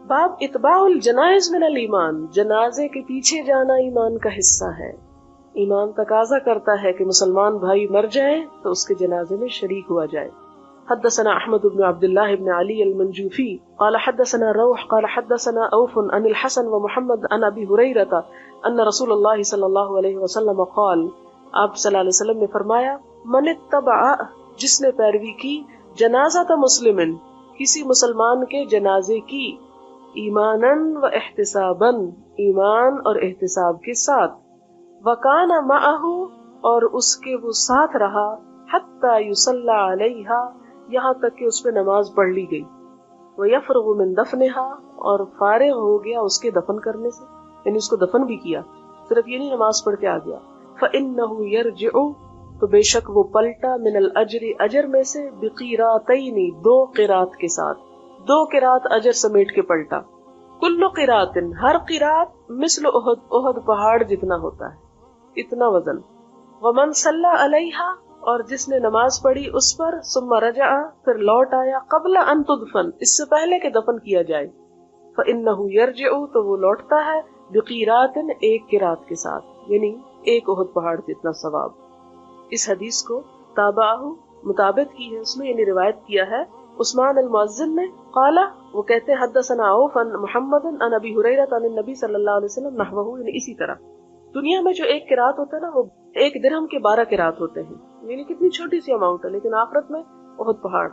باب اتباع الجنائز من الایمان، جنازے کے پیچھے جانا ایمان کا حصہ ہے. ایمان تقاضا کرتا ہے کہ مسلمان بھائی مر جائے تو اس کے جنازے میں شریک ہوا جائے. حدثنا احمد بن عبد الله بن علي المنجوفي قال حدثنا روح قال حدثنا اوف عن الحسن ومحمد عن ابي هريره ان رسول الله صلى الله عليه وسلم قال، آپ صلی اللہ علیہ وسلم نے فرمایا، من اتبع، جس نے پیروی کی، جنازۃ مسلم، کسی مسلمان کے جنازے کی، ایمانا و احتسابا، ایمان اور احتساب کے ساتھ، وکان معه، اور اس کے وہ ساتھ رہا، حتی یصلی علیہا، یہاں تک کہ اس پہ نماز پڑھ لی گئی، ویفرغ من دفنہا، اور فارغ ہو گیا اس کے دفن کرنے سے، یعنی اس کو دفن بھی کیا، صرف یہ نہیں نماز پڑھ کے آ گیا. فإنہ یرجع، تو بے شک وہ پلٹا، من الاجر، اجر میں سے، بقیراتین، 2 قرات کے ساتھ، 2 قرات اجر سمیٹ کے پلٹا. کل قرات، ہر قرات، مثل احد، احد پہاڑ جتنا ہوتا ہے، اتنا وزن. ومن صلی علیہا، اور جس نے نماز پڑھی اس پر، ثم رجع، پھر لوٹ آیا، قبل ان تدفن، اس سے پہلے کہ دفن کیا جائے، فإنہ یرجع، تو وہ لوٹتا ہے، بقیرات، 1 قرات کے ساتھ، یعنی 1 احد پہاڑ جتنا ثواب. اس حدیث کو تابعہ، مطابق کی ہے اس میں، یعنی روایت کیا ہے عثمان المؤذن نے. قال، وہ کہتے ہیں، حدثنا عوف عن محمد عن ابی ہریرہ عن النبی صلی اللہ علیہ وسلم نحوہ، یعنی اسی طرح. دنیا میں جو 1 قرات ہوتا ہے نا، وہ 1 درہم کے 12 قرات ہوتے ہیں، یعنی کتنی چھوٹی سی اماؤنٹ ہے، لیکن آخرت میں بہت پہاڑ.